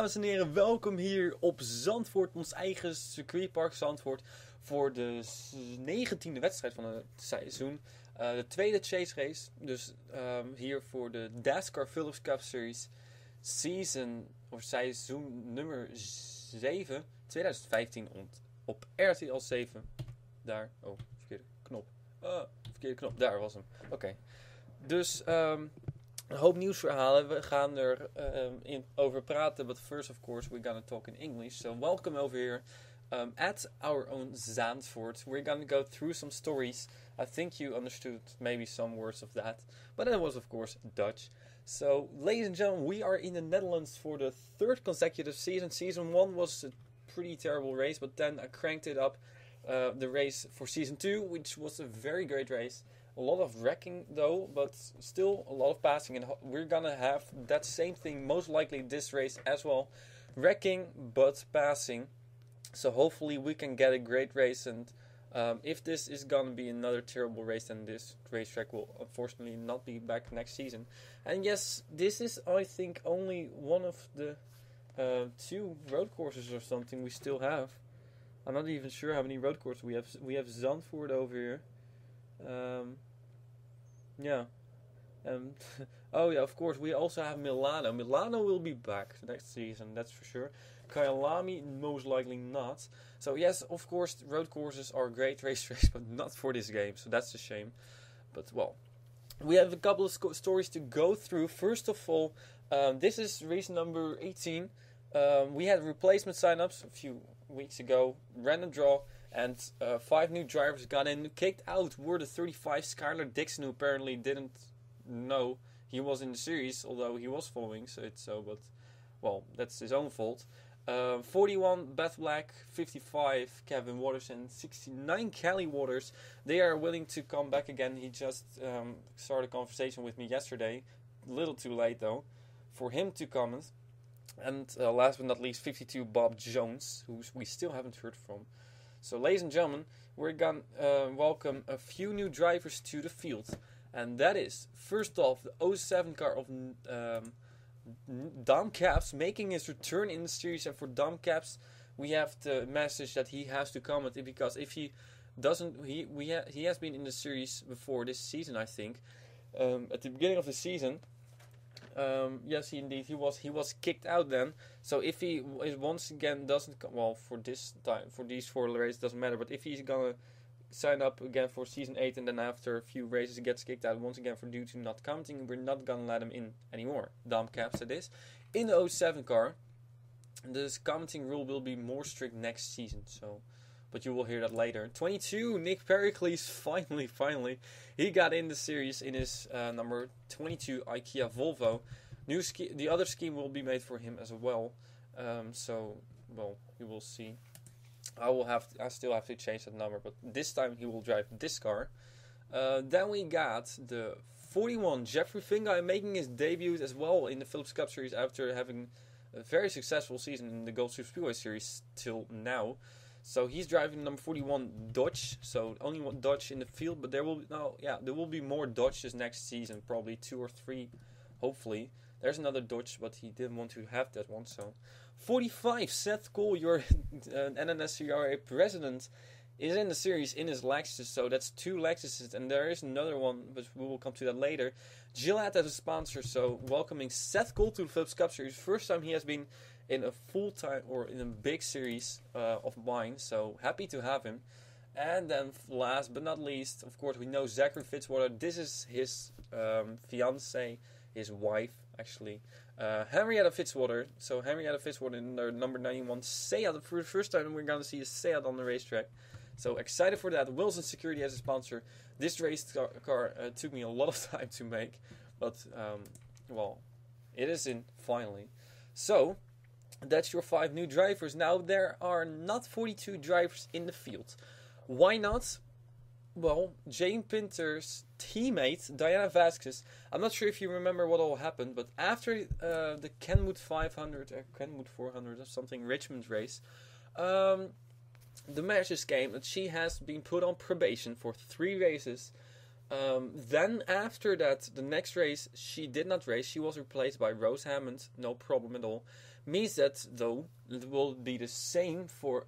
dames en heren, welkom hier op Zandvoort, ons eigen circuitpark Zandvoort, voor de 19e wedstrijd van het seizoen. De tweede chase race, dus hier voor de Dascar Phillips Cup Series seizoen nummer 7, 2015 op RTL 7. Daar, verkeerde knop, daar was hem. Oké. Dus een hoop nieuwsverhalen. We gaan er over praten. But first, of course, we're gonna talk in English. So welcome over here at our own Zandvoort. We're gonna go through some stories. I think you understood maybe some words of that. But it was, of course, Dutch. So, ladies and gentlemen, we are in the Netherlands for the third consecutive season. Season 1 was a pretty terrible race, but then I cranked it up. The race for Season 2, which was a very great race. A lot of wrecking though, but still a lot of passing, and we're gonna have that same thing most likely this race as well. Wrecking but passing, so hopefully we can get a great race. And if this is gonna be another terrible race, then this racetrack will unfortunately not be back next season. And yes, this is, I think, only one of the 2 road courses or something we still have. I'm not even sure how many road courses we have. We have Zandvoort over here. Oh yeah, of course, we also have Milano. Milano will be back next season, that's for sure. Kyalami, most likely not. So yes, of course, road courses are great racetracks, but not for this game, so that's a shame. But well, we have a couple of stories to go through. First of all, this is race number 18. We had replacement signups a few weeks ago, random draw, and 5 new drivers got in. Kicked out were the 35 Skylar Dixon, who apparently didn't know he was in the series, although he was following, but well, that's his own fault. 41 Beth Black, 55 Kevin Waters, and 69 Kelly Waters. They are willing to come back again. He just started a conversation with me yesterday, a little too late though, for him to comment. And last but not least, 52 Bob Jones, who we still haven't heard from. So, ladies and gentlemen, we're going to welcome a few new drivers to the field. And that is, first off, the 07 car of Dom Caps making his return in the series. And for Dom Caps, we have the message that he has to comment, because if he doesn't, he has been in the series before this season, I think. At the beginning of the season. Yes, indeed, he was kicked out then. So if he once again doesn't for this time, for these 4 races, doesn't matter. But if he's gonna sign up again for season 8, and then after a few races he gets kicked out once again for due to not commenting, we're not gonna let him in anymore. Dom Caps, it is. In the 07 car, this commenting rule will be more strict next season. So, but you will hear that later. 22, Nick Pericles, finally, he got in the series in his number 22 IKEA Volvo. The other scheme will be made for him as well. So, well, you will see. I still have to change that number, but this time he will drive this car. Then we got the 41 Jeffrey Fingai making his debut as well in the Phillips Cup Series after having a very successful season in the Gold Super Speedway Series till now. So he's driving number 41 Dodge, so only one Dodge in the field, but there will be more Dodges next season, probably 2 or 3, hopefully. There's another Dodge, but he didn't want to have that one, so. 45, Seth Cole, your NNSCRA president, is in the series in his Lexus, so that's 2 Lexuses, and there is another one, but we will come to that later. Gillette as a sponsor, so welcoming Seth Cole to the Phillips Cup Series. First time he has been in a full-time or in a big series of mine, so happy to have him. And then last but not least, of course, we know Zachary Fitzwater. This is his fiance, his wife actually, Henrietta Fitzwater. So Henrietta Fitzwater in their number 91 Seat. For the first time we're going to see a Seat on the racetrack, so excited for that. Wilson Security as a sponsor. This race car took me a lot of time to make, but well, it is in finally. So that's your 5 new drivers. Now, there are not 42 drivers in the field. Why not? Well, Jane Pinter's teammate, Diana Vasquez, I'm not sure if you remember what all happened, but after the Kenwood 500, or Kenwood 400 or something, Richmond race, the message came that she has been put on probation for 3 races. Then after that, the next race, she did not race. She was replaced by Rose Hammond, no problem at all. Means that, though, it will be the same for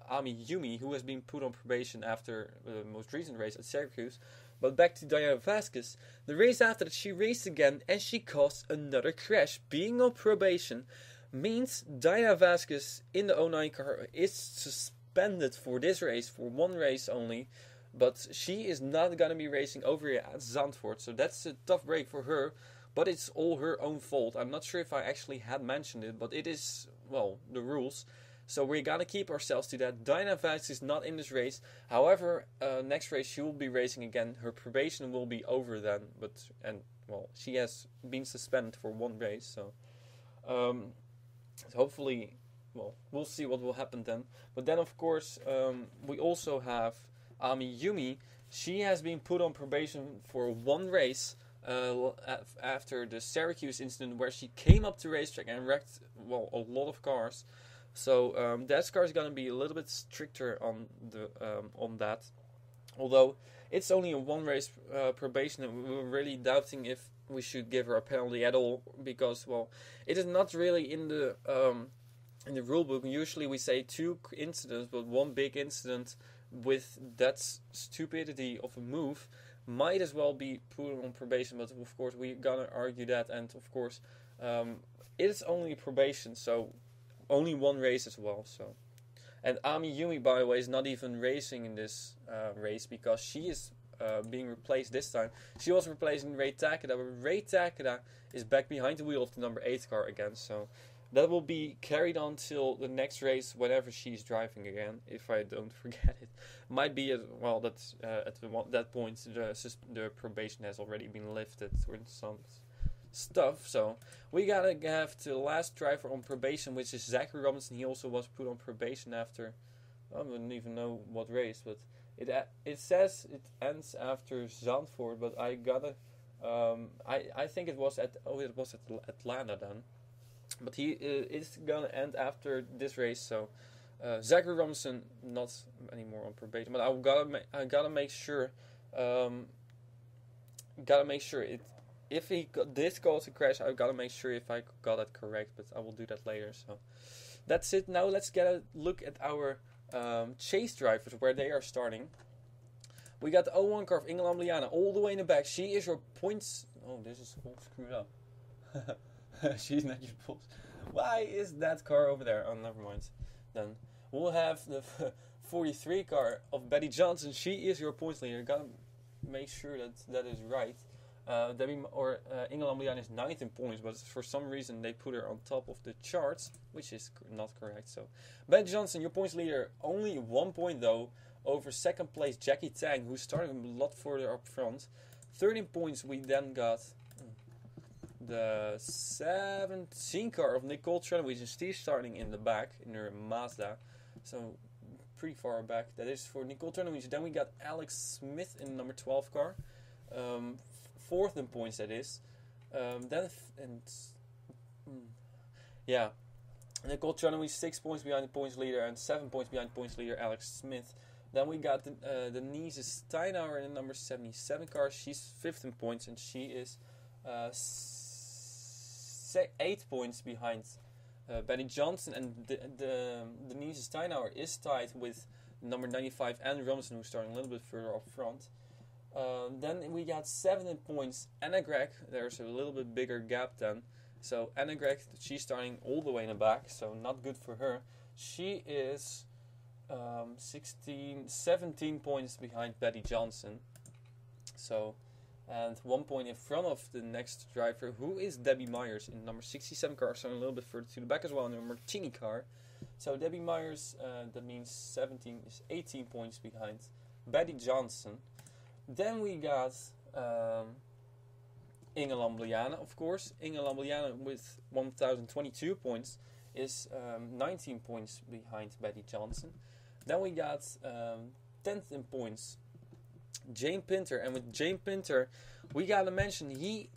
Ami Yumi, who has been put on probation after the most recent race at Syracuse. But back to Diana Vasquez. The race after that, she raced again and she caused another crash. Being on probation means Diana Vasquez in the 09 car is suspended for this race, for one race only. But she is not going to be racing over here at Zandvoort. So that's a tough break for her. But it's all her own fault. I'm not sure if I actually had mentioned it, but it is, well, the rules. So we gotta keep ourselves to that. Diana Vasquez is not in this race. However, next race she will be racing again. Her probation will be over then. Well, she has been suspended for one race. So hopefully, well, we'll see what will happen then. But then, of course, we also have Ami Yumi. She has been put on probation for one race. After the Syracuse incident where she came up to racetrack and wrecked, well, a lot of cars. So Dascar is going to be a little bit stricter on that. Although it's only a one race probation, and we were really doubting if we should give her a penalty at all, because, well, it is not really in the rule book. Usually we say 2 incidents, but one big incident with that stupidity of a move might as well be put on probation. But of course we're gonna argue that, and of course it is only probation, so only one race as well. So, and Ami Yumi, by the way, is not even racing in this race because she is being replaced this time. She was replacing Ray Takeda, but Ray Takeda is back behind the wheel of the number 8 car again. So that will be carried on till the next race, whenever she's driving again, if I don't forget it. Might be, well, that's at that point the probation has already been lifted or some stuff. So we gotta have the last driver on probation, which is Zachary Robinson. He also was put on probation after, I don't even know what race, but it says it ends after Zandvoort, but I gotta, I think it was at Atlanta then. But he is gonna end after this race, so Zachary Robinson not anymore on probation. But I gotta make sure, if he did cause a crash, I gotta make sure if I got it correct. But I will do that later. So that's it. Now let's get a look at our chase drivers, where they are starting. We got the 01 car of Ingela Liana all the way in the back. She is your points. Oh, this is all screwed up. She's not your pulse. Why is that car over there? Oh, never mind. Then we'll have the 43 car of Betty Johnson. She is your points leader. Gotta make sure that is right. Ingela Liana is 19 points, but for some reason they put her on top of the charts, which is not correct. So Betty Johnson, your points leader, only 1 point though over second place Jackie Tang, who's starting a lot further up front. 13 points. We then got the 17 car of Nicole Trenowitz, and she's starting in the back in her Mazda, so pretty far back. That is for Nicole Trenowitz. Then we got Alex Smith in the number 12 car, 4th in points, that is. Nicole Trenowitz 6 points behind the points leader and 7 points behind points leader Alex Smith. Then we got Denise Steinauer in the number 77 car. She's 5th in points, and she is 8 points behind Betty Johnson, and Denise Steinauer is tied with number 95 and Robinson, who's starting a little bit further up front. Then we got 7 points Anna Gregg. There's a little bit bigger gap then. So Anna Gregg, she's starting all the way in the back, so not good for her. She is 17 points behind Betty Johnson. So, and 1 point in front of the next driver, who is Debbie Myers in number 67 car, so a little bit further to the back as well in the Martini car. So Debbie Myers, that means 17 is 18 points behind Betty Johnson. Then we got Inge Lambliana, of course. Inge Lambliana with 1,022 points is 19 points behind Betty Johnson. Then we got 10th in points Jane Pinter, and with Jane Pinter, we gotta mention he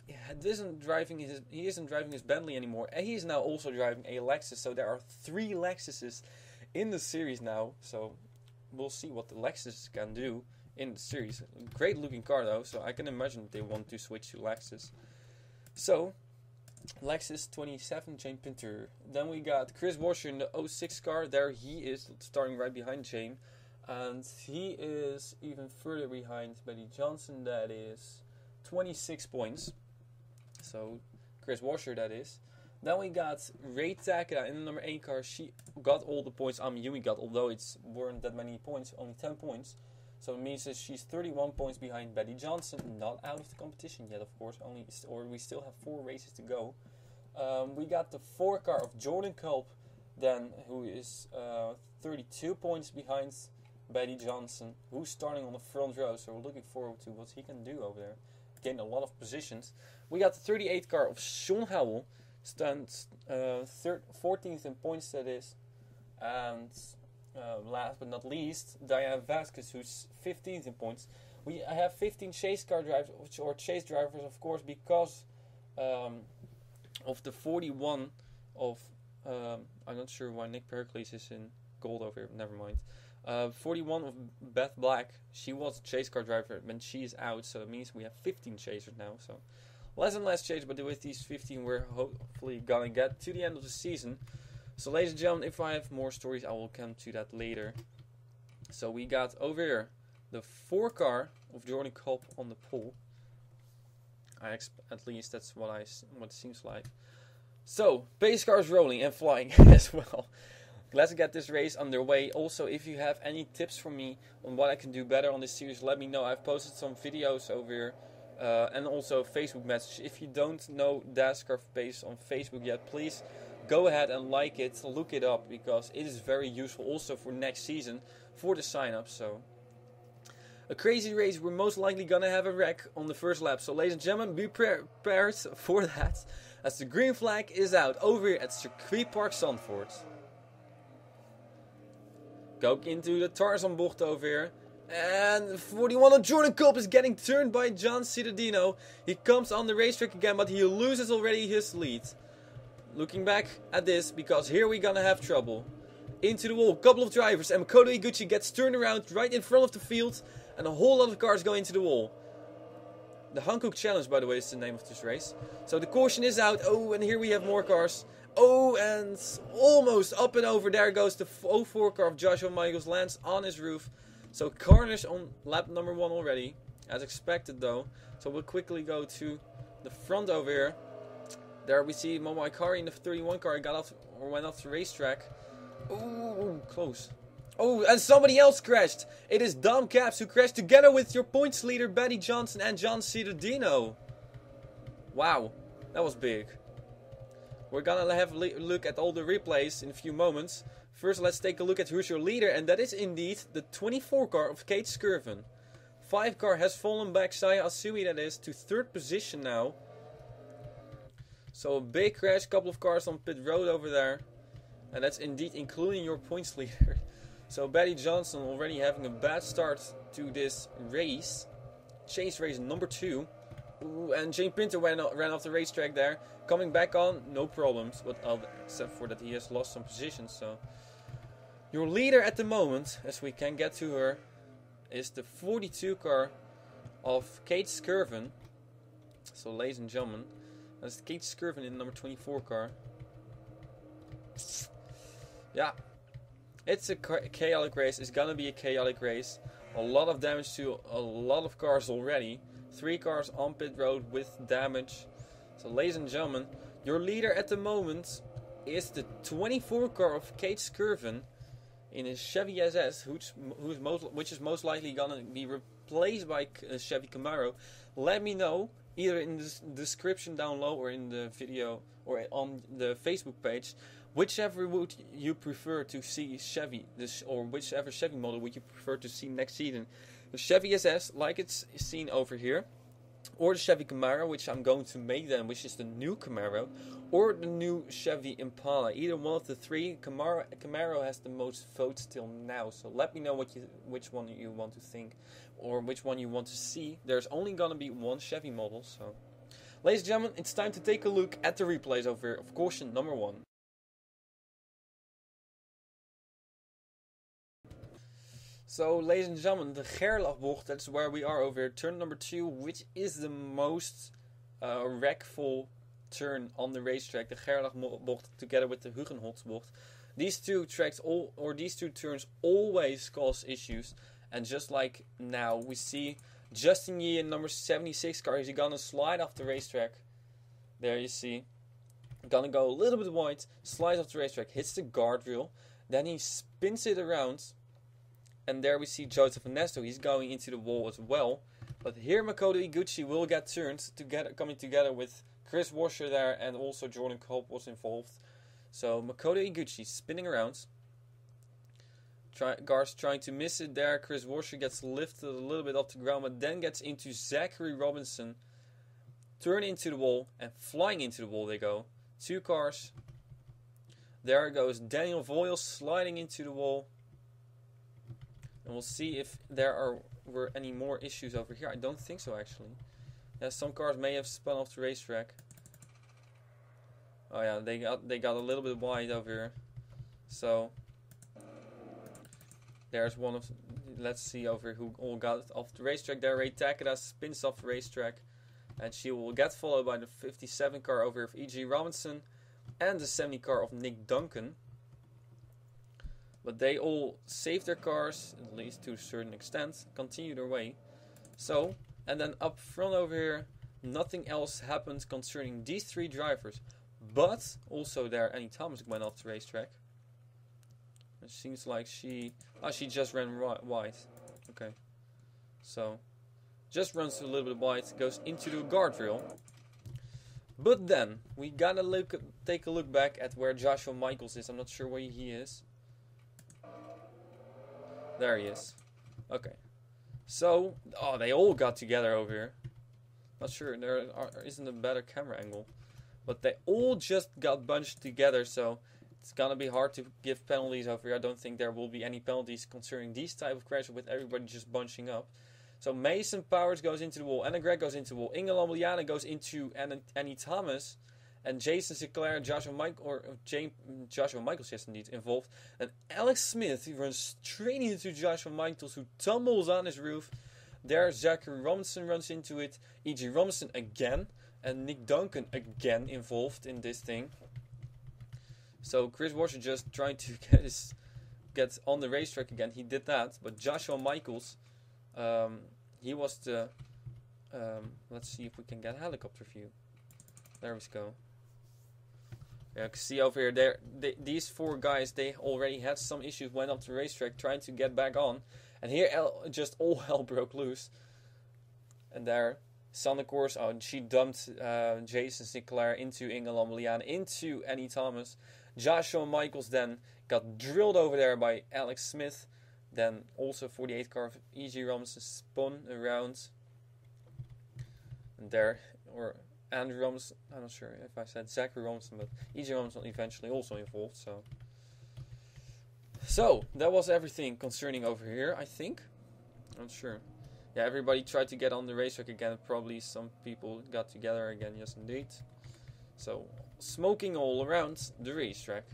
isn't driving his Bentley anymore, and he is now also driving a Lexus. So there are 3 Lexuses in the series now. So we'll see what the Lexus can do in the series. Great looking car though, so I can imagine they want to switch to Lexus. So Lexus 27, Jane Pinter. Then we got Chris Washer in the 06 car. There he is, starting right behind Jane. And he is even further behind Betty Johnson. That is 26 points. So, Chris Washer, that is. Then we got Ray Takeda in the number 8 car. She got all the points Yumi got, although it weren't that many points, only 10 points. So it means that she's 31 points behind Betty Johnson. Not out of the competition yet, of course. We still have 4 races to go. We got the 4 car of Jordan Culp, then, who is 32 points behind Betty Johnson, who's starting on the front row. So we're looking forward to what he can do over there. Gained a lot of positions. We got the 38 car of Sean Howell, stands 14th in points, that is. And last but not least, Diana Vasquez, who's 15th in points. We have 15 chase car drivers, or chase drivers, of course, because of the 41 of, I'm not sure why Nick Pericles is in gold over here, never mind. 41 of Beth Black, she was a chase car driver, but she is out, so it means we have 15 chasers now. So less and less chasers, but with these 15 we're hopefully gonna get to the end of the season. So ladies and gentlemen, if I have more stories, I will come to that later. So we got over here the 4 car of Jordan Culp on the pole. At least that's what it seems like. So pace cars rolling and flying as well. Let's get this race underway. Also, if you have any tips for me on what I can do better on this series, let me know. I've posted some videos over here. And also a Facebook message. If you don't know Dascar Pace on Facebook yet, please go ahead and like it, look it up, because it is very useful also for next season for the sign-up. So a crazy race, we're most likely gonna have a wreck on the first lap. So ladies and gentlemen, be prepared for that, as the green flag is out over here at Circuit Park Zandvoort. Go into the Tarzan bocht over here. And 41 of Jordan Culp is getting turned by John Cittadino. He comes on the racetrack again, but he loses already his lead. Looking back at this, because here we're gonna have trouble. Into the wall, couple of drivers, and Makoto Iguchi gets turned around right in front of the field, and a whole lot of cars go into the wall. The Hankook Challenge, by the way, is the name of this race. So the caution is out. Oh, and here we have more cars. Oh, and almost up and over. There goes the 04 car of Joshua Michaels, lands on his roof. So carnage on lap number 1 already, as expected though. So we'll quickly go to the front over here. There we see Momo Ikari in the 31 car. He got off, or went off the racetrack. Ooh, close. Oh, and somebody else crashed. It is Dom Caps who crashed together with your points leader Betty Johnson and John Cittadino. Wow, that was big. We're gonna have a look at all the replays in a few moments. First, let's take a look at who's your leader, and that is indeed the 24 car of Kate Skirvin. 5 car has fallen back, Saya Asui, that is, to 3rd position now. So a big crash, couple of cars on pit road over there. And that's indeed including your points leader. So Betty Johnson already having a bad start to this race. Chase race number 2. Ooh, and Jane Pinter ran off the racetrack there. Coming back on, no problems. But except for that he has lost some positions. So your leader at the moment, as we can get to her, is the 42 car of Kate Skirvin. So ladies and gentlemen, that's Kate Skirvin in the number 24 car. Yeah, it's a chaotic race. It's gonna be a chaotic race. A lot of damage to a lot of cars already. 3 cars on pit road with damage. So ladies and gentlemen, your leader at the moment is the 24 car of Kate Skirvin in a Chevy SS, which is most likely gonna be replaced by a Chevy Camaro. Let me know either in the description down low or in the video or on the Facebook page, whichever would you prefer to see Chevy, or whichever Chevy model would you prefer to see next season. The Chevy SS, like it's seen over here, or the Chevy Camaro, which I'm going to make them, which is the new Camaro, or the new Chevy Impala. Either one of the 3. Camaro has the most votes till now, so let me know which one you want to think, or which one you want to see. There's only gonna be 1 Chevy model, so ladies and gentlemen, it's time to take a look at the replays over here of caution number 1. So, ladies and gentlemen, the Gerlachbocht, that's where we are over here. Turn number 2, which is the most wreckful turn on the racetrack, the Gerlach-bocht together with the Hugenholz-bocht. These two tracks, these two turns always cause issues. And just like now, we see Justin Yee in number 76 car. He's gonna slide off the racetrack. There you see. Gonna go a little bit wide, slides off the racetrack, hits the guardrail. Then he spins it around. And there we see Joseph Ernesto. He's going into the wall as well. But here Makoto Iguchi will get turned, coming together with Chris Washer there, and also Jordan Kolb was involved. So Makoto Iguchi spinning around. Gar's trying to miss it there. Chris Washer gets lifted a little bit off the ground, but then gets into Zachary Robinson. Turn into the wall, and flying into the wall they go. Two cars. There goes Daniel Voyle sliding into the wall. And we'll see if there were any more issues over here. I don't think so, actually. Yeah, some cars may have spun off the racetrack. Oh yeah, they got a little bit wide over here. So there's one of. Let's see over who all got off the racetrack. There, Ray Takeda spins off the racetrack, and she will get followed by the 57 car over here of E.G. Robinson and the 70 car of Nick Duncan. But they all save their cars, at least to a certain extent, continue their way. So, and then up front over here, nothing else happens concerning these three drivers. But also there, Annie Thomas went off the racetrack. It seems like she just ran wide. Okay. So, just runs a little bit wide, goes into the guardrail. But then, we gotta take a look back at where Joshua Michaels is. I'm not sure where he is. There he is. Okay. So, they all got together over here. Not sure, there isn't a better camera angle. But they all just got bunched together, so it's gonna be hard to give penalties over here. I don't think there will be any penalties concerning these type of crashes with everybody just bunching up. So Mason Powers goes into the wall, Anna Gregg goes into the wall, Inge Lambliana goes into Annie Thomas, and Jason Sinclair, Joshua Michaels, yes indeed, involved. And Alex Smith, he runs straight into Joshua Michaels, who tumbles on his roof. There, Zachary Robinson runs into it, E.G. Robinson again, and Nick Duncan again involved in this thing. So Chris Washer just trying to get on the racetrack again. He did that, but Joshua Michaels, he was the. Let's see if we can get a helicopter view. There we go. Yeah, you can see over here, these four guys, they already had some issues, went up the racetrack trying to get back on. And here, just all hell broke loose. And there, Sanne Koers, she dumped Jason Sinclair into Inge Lambliana, into Annie Thomas. Joshua Michaels then got drilled over there by Alex Smith. Then also 48 car of E.G. Robinson spun around. And there, or Andrew Robinson, I'm not sure if I said Zachary Robinson, but E.G. Robinson eventually also involved, So, that was everything concerning over here, I think. I'm not sure. Yeah, everybody tried to get on the racetrack again. Probably some people got together again, yes indeed. So, smoking all around the racetrack.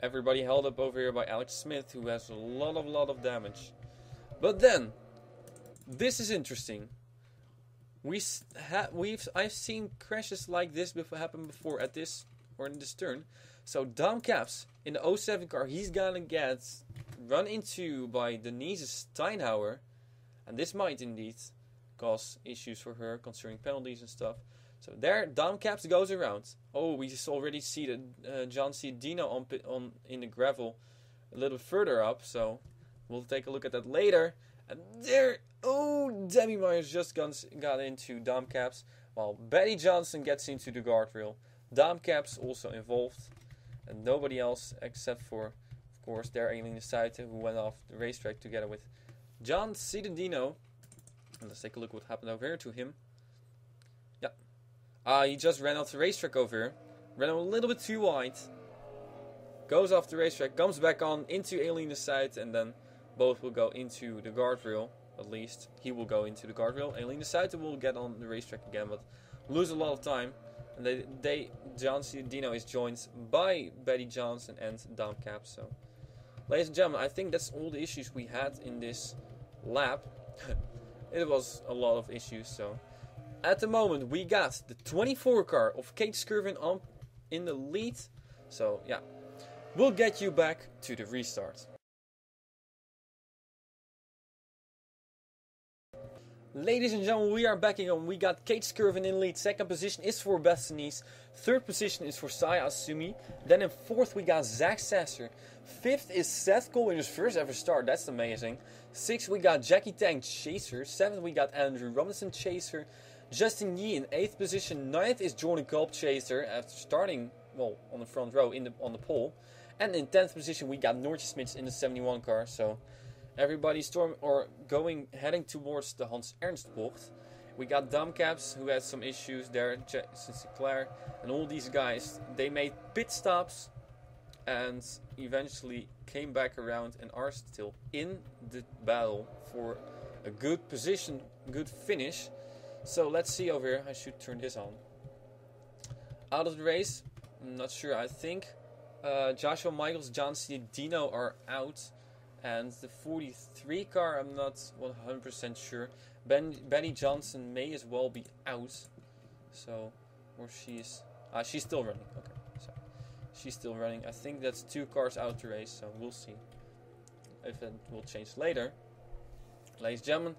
Everybody held up over here by Alex Smith, who has a lot of damage. But then, this is interesting. I've seen crashes like this happen before at this or in this turn. So Dom Caps in the 07 car, he's gonna get run into by Denise Steinhauer, and this might indeed cause issues for her concerning penalties and stuff. So there, Dom Caps goes around. Oh, we just already see the John C. Dino in the gravel a little further up. So we'll take a look at that later. And there, Debbie Myers just got into Dom Caps, while Betty Johnson gets into the guardrail. Dom Caps also involved, and nobody else except for, of course, their Aileen Saite, who went off the racetrack together with John Cittadino. And let's take a look what happened over here to him. Yeah. He just ran off the racetrack over here. Ran a little bit too wide. Goes off the racetrack, comes back on into Aileen Saite, and then both will go into the guardrail. At least he will go into the guardrail. Aileen Saite will get on the racetrack again, but lose a lot of time. And John Cittadino is joined by Betty Johnson and Dom Caps. So, ladies and gentlemen, I think that's all the issues we had in this lap. It was a lot of issues, so At the moment, we got the 24 car of Kate Skirvin on in the lead. So, yeah. We'll get you back to the restart. Ladies and gentlemen, we are back again. We got Kate Skirvin in lead. Second position is for Bethany's. Third position is for Saya Asumi. Then in fourth we got Zach Sasser. Fifth is Seth Cole in his first ever start. That's amazing. Sixth we got Jackie Tang Chaser. Seventh we got Andrew Robinson Chaser. Justin Yee in 8th position. 9th is Jordan Culp Chaser after starting, well, on the front row on the pole. And in 10th position we got Noortje Smits in the 71 car. So everybody heading towards the Hans Ernst bocht. We got Damcaps who had some issues there, Jason Sinclair, and all these guys. They made pit stops and eventually came back around and are still in the battle for a good position, good finish. So let's see over here. I should turn this on. Out of the race, I'm not sure. I think Joshua Michaels, John C. Dino are out. And the 43 car, I'm not 100% sure. Betty Johnson may as well be out. So, or she's still running. Okay, so she's still running. I think that's 2 cars out the race, so we'll see if it will change later. Ladies and gentlemen,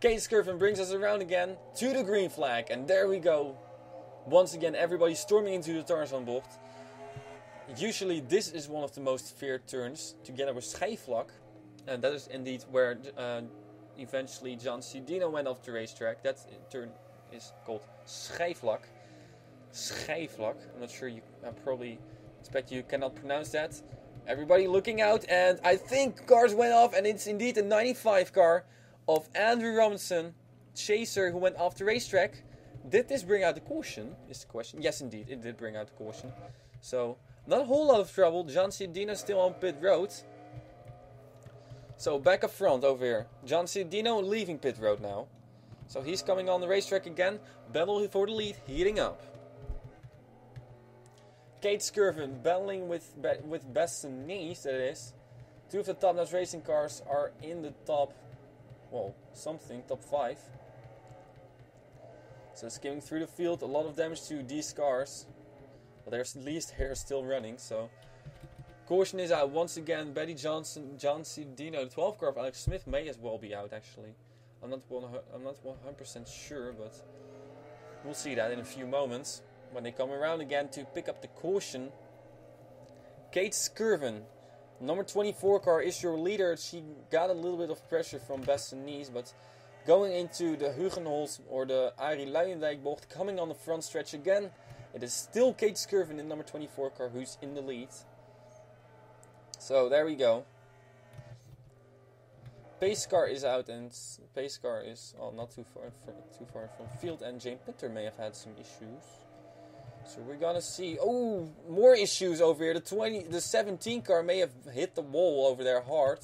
Kate Skirvin brings us around again to the green flag, and there we go. Once again, everybody storming into the Tarzanbocht. Usually this is one of the most feared turns, together with Schijfvlak. And that is indeed where eventually John C. Dino went off the racetrack. That turn is called Schijfvlak. Schijfvlak. I'm not sure, I probably expect you cannot pronounce that. Everybody looking out, and I think cars went off, and it's indeed a 95 car of Andrew Robinson, Chaser, who went off the racetrack. Did this bring out the caution, is the question. Yes, indeed, it did bring out the caution. So, not a whole lot of trouble. John C. Dino still on pit road. So back up front over here. John C. Dino leaving pit road now. So he's coming on the racetrack again. Battle for the lead, heating up. Kate Skirvin battling with best and knees, that is. 2 of the top-notch racing cars are in the top, well, top 5. So skimming through the field, a lot of damage to these cars. But there's at least hair still running, so. Caution is out once again. Betty Johnson, John C. Dino, the 12 car of Alex Smith may as well be out actually. I'm not 100% sure, but we'll see that in a few moments when they come around again to pick up the caution. Kate Skirvin, number 24 car, is your leader. She got a little bit of pressure from Best and Knees, but going into the Hugenholz or the Arie Luijendijk bocht, coming on the front stretch again. It is still Kate Skirvin in number 24 car who's in the lead. So there we go. Pace car is out, and pace car is not too far from field, and Jane Pinter may have had some issues. So we're gonna see. Oh, more issues over here. The 17 car may have hit the wall over there hard.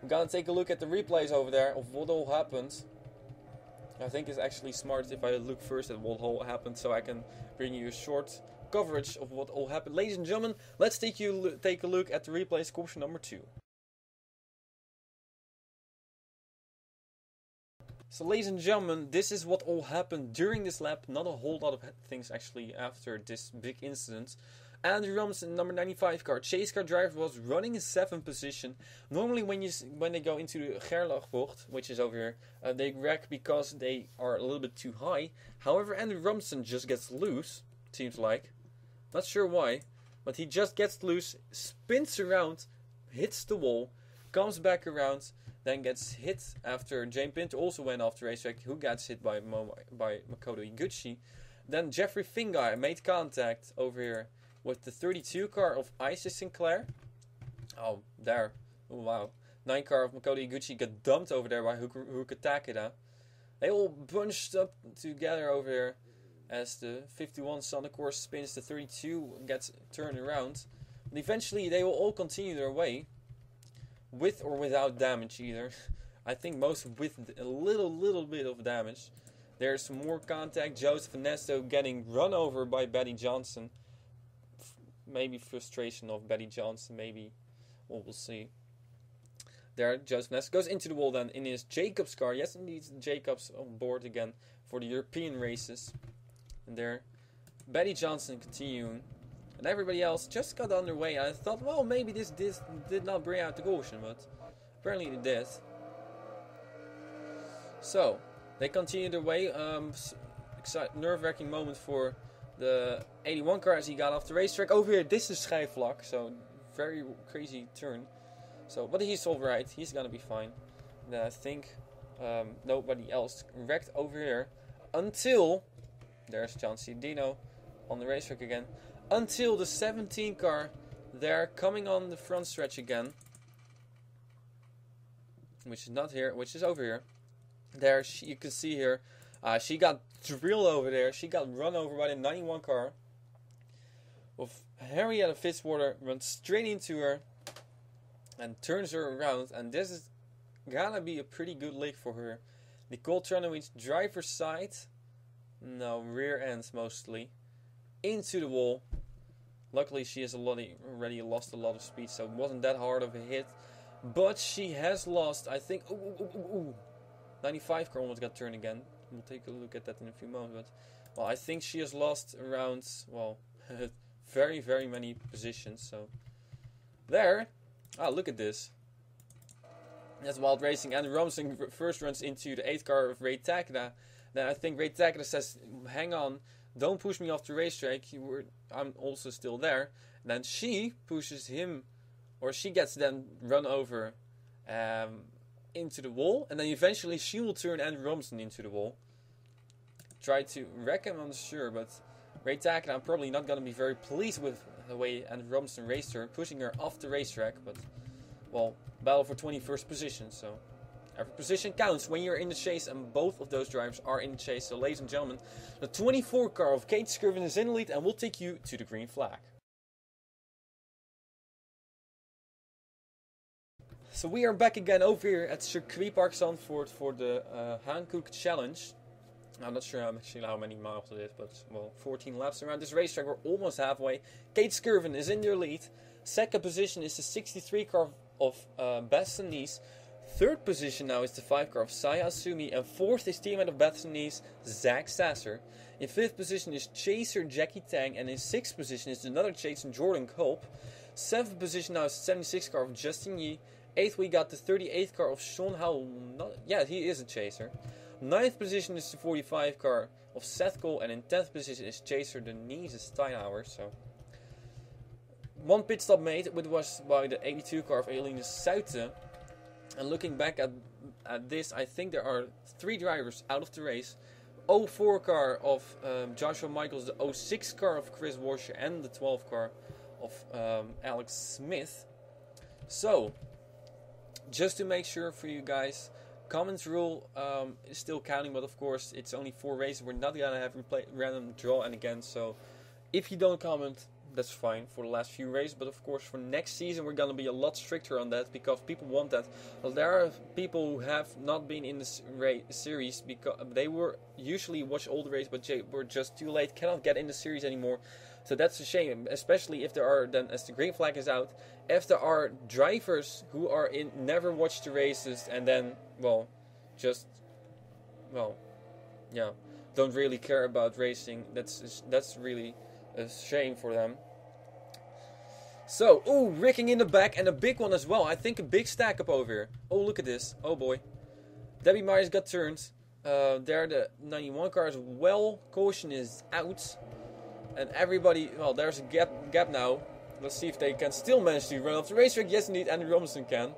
We're gonna take a look at the replays over there of what all happened. I think it's actually smart if I look first at what all happened, so I can bring you a short coverage of what all happened. Ladies and gentlemen, let's take a look at the replays, caution number 2. So ladies and gentlemen, this is what all happened during this lap. Not a whole lot of things actually after this big incident. Andrew Robinson, number 95 car, chase car driver, was running in 7th position. Normally when they go into the Gerlachbocht, which is over here, they wreck because they are a little bit too high. However, Andrew Robinson just gets loose, seems like. Not sure why, but he just gets loose, spins around, hits the wall, comes back around, then gets hit after Jane Pinter also went off the racetrack, who gets hit by Makoto Iguchi. Then Jeffrey Fingar made contact over here with the 32 car of Isis Sinclair. Oh, there. Oh, wow. 9 car of Makoto Iguchi got dumped over there by Haruka Takeda. They all bunched up together over here as the 51 Son of course spins, the 32 gets turned around. And eventually they will all continue their way. With or without damage either. I think most with a little bit of damage. There's some more contact. Joseph Ernesto getting run over by Betty Johnson. Maybe frustration of Betty Johnson, maybe. Well, we'll see. There, Joseph Ness goes into the wall then in his Jacobs car. Yes, indeed, Jacobs on board again for the European races. And there, Betty Johnson continuing. And everybody else just got underway. I thought, well, maybe this did not bring out the caution, but apparently it did. So, they continue their way. Nerve-wracking moment for the 81 car as he got off the racetrack. Over here, this is schijfvlak, so very crazy turn. So, but he's all right. He's gonna be fine. And I think nobody else wrecked over here until there's John C. Dino on the racetrack again. Until the 17 car, they're coming on the front stretch again, which is not here, which is over here. There, you can see here, she got drilled over there. She got run over by the 91 car. With Henrietta Fitzwater runs straight into her and turns her around. And this is gonna be a pretty good lick for her. Nicole Tranowicz, driver's side. No, rear ends mostly. Into the wall. Luckily, she has already lost a lot of speed, so it wasn't that hard of a hit. But she has lost, I think... 95 car almost got turned again. We'll take a look at that in a few moments. But, well, I think she has lost around, well, very, very many positions. So, there. Ah, look at this. That's Wild Racing. And Rumsing first runs into the 8th car of Ray Takeda. Then I think Ray Takeda says, hang on, don't push me off the racetrack. I'm also still there. And then she pushes him, or she gets then run over into the wall. And then eventually she will turn Andrew Robinson into the wall. Try to wreck him, I'm sure. But Ray Takeda, I'm probably not going to be very pleased with the way Andrew Robinson raced her, pushing her off the racetrack. But, well, battle for 21st position, so... Every position counts when you're in the chase, and both of those drivers are in the chase. So, ladies and gentlemen, the 24 car of Kate Skirvin is in the lead, and we'll take you to the green flag. So, we are back again over here at Circuit Park Zandvoort for the Hankook Challenge. I'm not sure how many miles it is, but, well, 14 laps around this racetrack. We're almost halfway. Kate Skirvin is in their lead. Second position is the 63 car of Beth Nice. Third position now is the 5 car of Saya Asumi, and fourth is teammate of Beth Nice, Zach Sasser. In fifth position is chaser Jackie Tang, and in sixth position is another chaser Jordan Culp. Seventh position now is the 76 car of Justin Yee. Eighth we got the 38th car of Sean Howell. Yeah, he is a chaser. Ninth position is the 45 car of Seth Cole, and in 10th position is chaser Denise Steinhauer. So, one pit stop made, which was by the 82 car of Eline Suite. And looking back at this, I think there are 3 drivers out of the race. 04 car of Joshua Michaels, the 06 car of Chris Washer, and the 12 car of Alex Smith. So, just to make sure for you guys, comments rule is still counting, but of course it's only 4 races. We're not gonna have random draw and again. So, if you don't comment, that's fine for the last few races, but of course for next season we're going to be a lot stricter on that because people want that. Well, there are people who have not been in this series because they were usually watch all the races, but they were just too late, cannot get in the series anymore. So that's a shame, especially if there are, then as the green flag is out, if there are drivers who are in, never watch the races and then, well, just, well, yeah, don't really care about racing. That's really a shame for them. So, ooh, wrecking in the back and a big one as well. I think a big stack up over here. Oh, look at this. Oh boy. Debbie Myers got turned. There the 91 car as well. Caution is out. And everybody, well, there's a gap now. Let's see if they can still manage to run off the racetrack. Yes, indeed, Andrew Robinson can.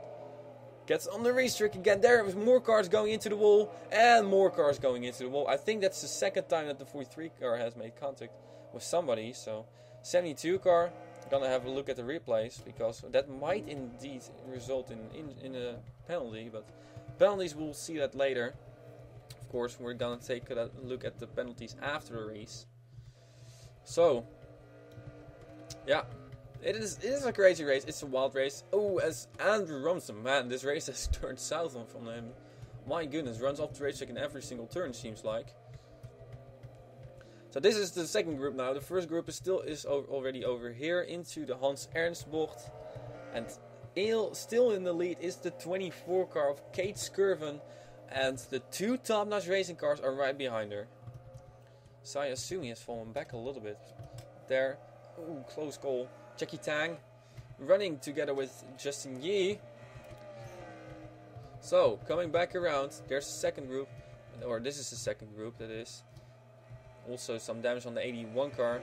Gets on the racetrack again. There was more cars going into the wall. And more cars going into the wall. I think that's the second time that the 43 car has made contact with somebody. So 72 car, gonna have a look at the replays because that might indeed result in a penalty, but penalties we'll see that later. Of course, we're gonna take a look at the penalties after the race. So yeah, it is a crazy race. It's a wild race. Oh, as Andrew Robinson, man, this race has turned south from him. My goodness, runs off the racetrack in every single turn, seems like. So this is the second group now. The first group is already over here into the Hans Ernst bocht. And Still in the lead is the 24 car of Kate Skirvin, and the 2 top-notch racing cars are right behind her. So I assume he has fallen back a little bit. There, ooh, close call. Jackie Tang running together with Justin Yee. So, coming back around, there's a second group, or this is the second group, that is. Also some damage on the 81 car.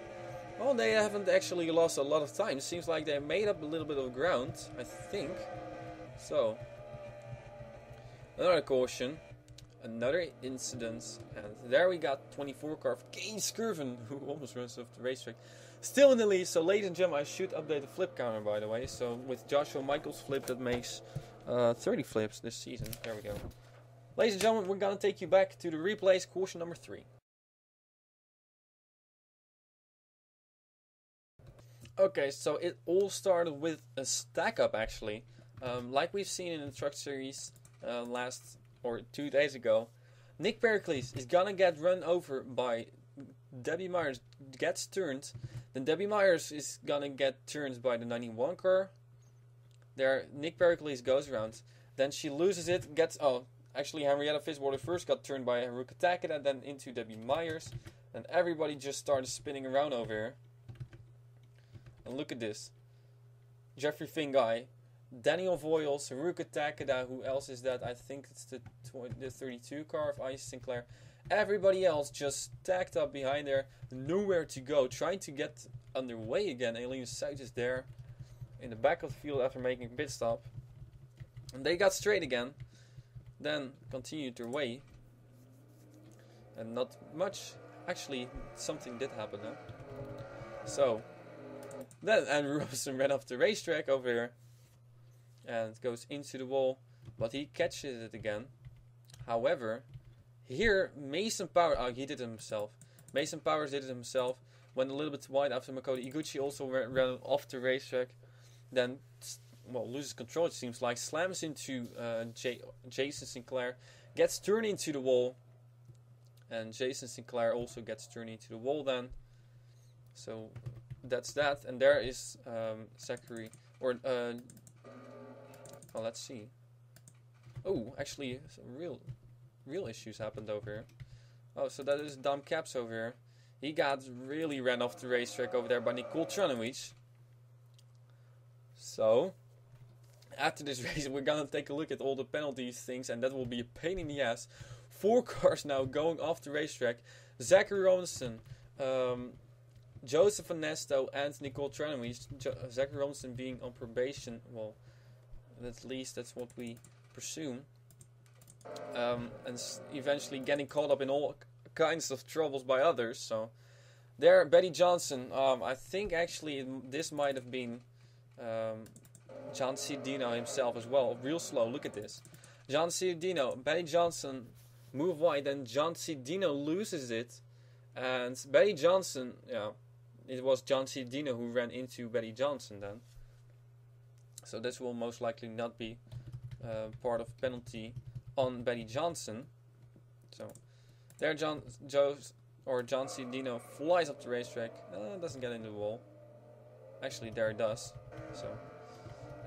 Well, they haven't actually lost a lot of time. It seems like they made up a little bit of ground, I think. So, another caution, another incident, and there we got 24 car of Kate Skirvin, who almost runs off the racetrack. Still in the lead, so ladies and gentlemen, I should update the flip counter, by the way. So, with Joshua Michaels' flip, that makes 30 flips this season. There we go. Ladies and gentlemen, we're going to take you back to the replays, caution number 3. Okay, so it all started with a stack up, actually. Like we've seen in the truck series 2 days ago. Nick Pericles is gonna get run over by Debbie Myers, gets turned. Then Debbie Myers is gonna get turned by the 91 car. There, Nick Pericles goes around. Then she loses it, actually Henrietta Fitzwater first got turned by Haruka Takeda, then into Debbie Myers. And everybody just started spinning around over here. And look at this. Jeffrey Fingai, Daniel Voiles, Haruka Takeda, who else is that? I think it's the 32 car of Ice Sinclair. Everybody else just stacked up behind there, nowhere to go, trying to get underway again. Aileen South is there in the back of the field after making a pit stop. And they got straight again, then continued their way. And not much, actually something did happen though. So, then Andrew Robinson ran off the racetrack over here and goes into the wall, but he catches it again. However, here Mason Powers, he did it himself. Mason Powers did it himself, went a little bit wide after Makoto Iguchi also ran off the racetrack. Then, loses control it seems like, slams into Jason Sinclair, gets turned into the wall, and Jason Sinclair also gets turned into the wall then. So that's that, and there is Zachary, let's see. Oh, actually, some real issues happened over here. Oh, so that is Dom Caps over here. He got really ran off the racetrack over there by Nicole Tranowicz. So, after this race, we're gonna take a look at all the penalties things, and that will be a pain in the ass. 4 cars now going off the racetrack. Zachary Robinson, Joseph Ernesto, and Nicole Tranowicz. Zachary Robinson being on probation. Well, at least that's what we presume. And eventually getting caught up in all kinds of troubles by others. So, there, Betty Johnson. I think actually this might have been John C. Dino himself as well. Real slow. Look at this. John C. Dino, Betty Johnson move wide, and John C. Dino loses it. And Betty Johnson, it was John C. Dino who ran into Betty Johnson then. So this will most likely not be part of penalty on Betty Johnson. So there John C. Dino flies up the racetrack. Doesn't get into the wall. Actually, there it does. So,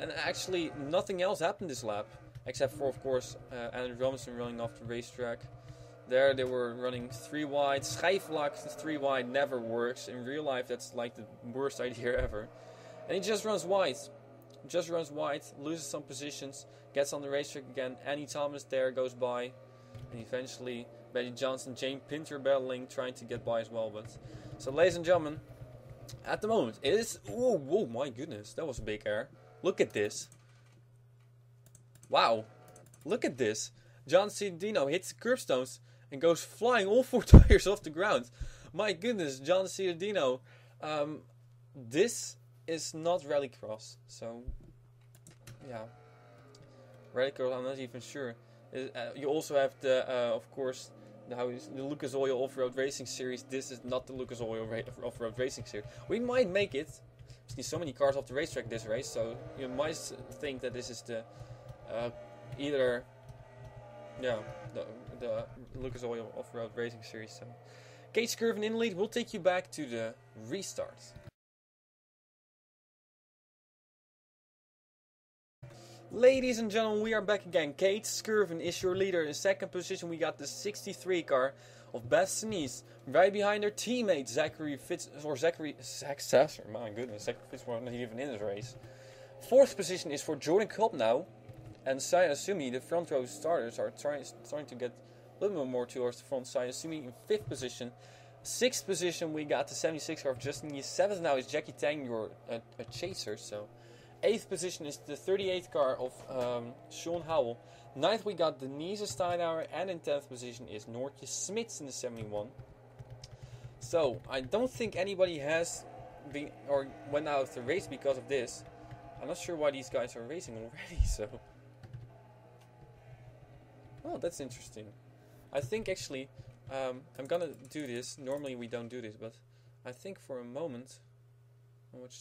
and actually nothing else happened this lap, except for, of course, Andrew Robinson running off the racetrack. There they were running 3 wide. Schijfvlak 3 wide never works. In real life, that's like the worst idea ever. And he just runs wide. Loses some positions, gets on the racetrack again. Annie Thomas there goes by. And eventually, Betty Johnson, Jane Pinter battling, trying to get by as well. But so, ladies and gentlemen, at the moment, it is... Oh, my goodness. That was a big error. Look at this. Wow. Look at this. John C. Dino hits the curbstones and goes flying all 4 tires off the ground. My goodness, John C. Dino. This is not rallycross. So, yeah. Rallycross, I'm not even sure. You also have the, of course... the Lucas Oil Off-Road Racing Series. This is not the Lucas Oil Off-Road Racing Series. We might make it. There's need so many cars off the racetrack this race, so you might think that this is the the Lucas Oil Off-Road Racing Series. So, Kate Skirvin in the lead. We'll take you back to the restart. Ladies and gentlemen, we are back again. Kate Skirvin is your leader. In second position, we got the 63 car of Beth Denise. Right behind her teammate, Zach Sasser. My goodness, Zachary Fitzwater not even in this race. Fourth position is for Jordan Cobb now. And Sayasumi, the front row starters, are trying to get a little bit more towards the front. Sayasumi in fifth position. Sixth position, we got the 76 car of Justin Yee. Seventh now is Jackie Tang, a chaser, so... Eighth position is the 38th car of Sean Howell. Ninth we got Denise Steinhauer, and in 10th position is Noortje Smits in the 71. So I don't think anybody has been or went out of the race because of this. I'm not sure why these guys are racing already. So, oh, that's interesting. I think actually I'm gonna do this. Normally we don't do this, but I think for a moment, which.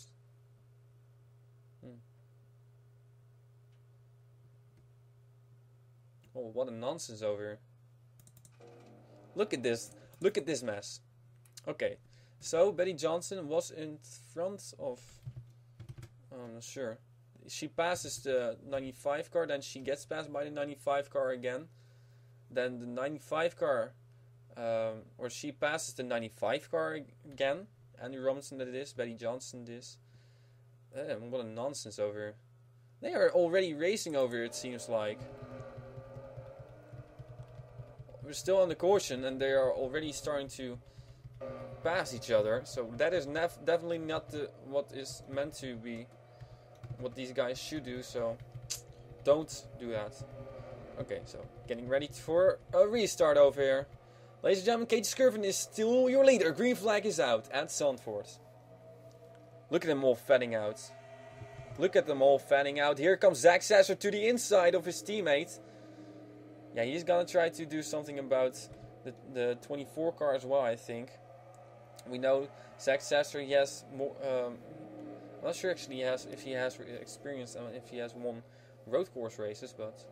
Oh, what a nonsense over here. Look at this. Look at this mess. Okay. So, Betty Johnson was in front of... I'm not sure. She passes the 95 car. Then she gets passed by the 95 car again. Then the 95 car... or she passes the 95 car again. Andrew Robinson did this. Betty Johnson this. What a nonsense over here. They are already racing over here, it seems like. We're still on the caution and they are already starting to pass each other. So that is definitely not what is meant to be, what these guys should do. So don't do that. Okay, so getting ready for a restart over here. Ladies and gentlemen, Kate Skirvin is still your leader. Green flag is out at Zandvoort. Look at them all fanning out. Look at them all fanning out. Here comes Zach Sasser to the inside of his teammate. Yeah, he's gonna try to do something about the 24 car as well, I think. We know Zach Sasser, he has more... I'm not sure actually if he has experience and if he has won road course races, but...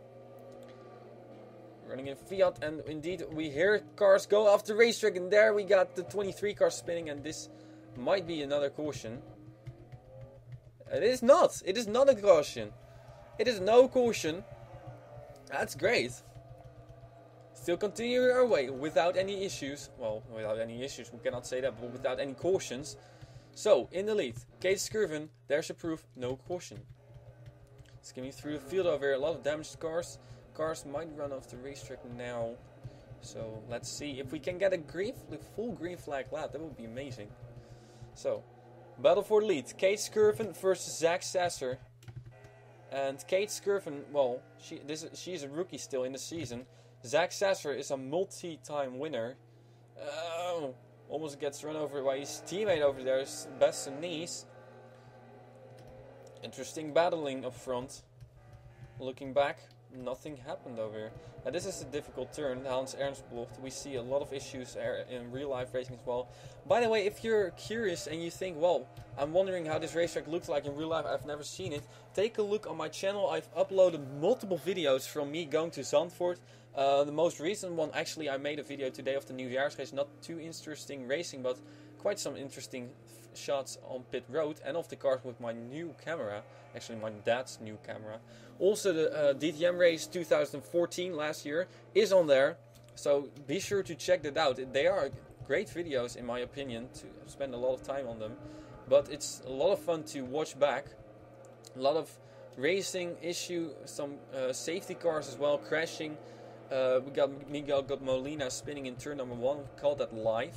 Running in Fiat, and indeed we hear cars go off the racetrack, and there we got the 23 car spinning, and this might be another caution. It is not. It is not a caution. It is no caution. That's great. Still continuing our way without any issues. Well, without any issues, we cannot say that, but without any cautions. So, in the lead, Kate Skirvin, there's your proof, no caution. Skimming through the field over here, a lot of damaged cars. Cars might run off the racetrack now. So, let's see if we can get a full green flag lap. That would be amazing. So, battle for the lead. Kate Skirvin versus Zach Sasser. And Kate Skirvin, well, she's a rookie still in the season. Zach Sasser is a multi-time winner. Almost gets run over by his teammate over there, Beth Denise. Interesting battling up front. Looking back, nothing happened over here. Now this is a difficult turn, Hans Ernstblocht. We see a lot of issues in real life racing as well. By the way, if you're curious and you think, well, I'm wondering how this racetrack looks like in real life, I've never seen it. Take a look on my channel. I've uploaded multiple videos from me going to Zandvoort. The most recent one, actually, I made a video today of the Nieuwjaarsrace. Not too interesting racing, but quite some interesting shots on pit road and of the cars with my new camera. Actually, my dad's new camera. Also, the DTM race 2014 last year is on there. So be sure to check that out. They are great videos, in my opinion, to spend a lot of time on them. But it's a lot of fun to watch back. A lot of racing issue, some safety cars as well, crashing. We got Miguel Molina spinning in turn number 1. We called that live.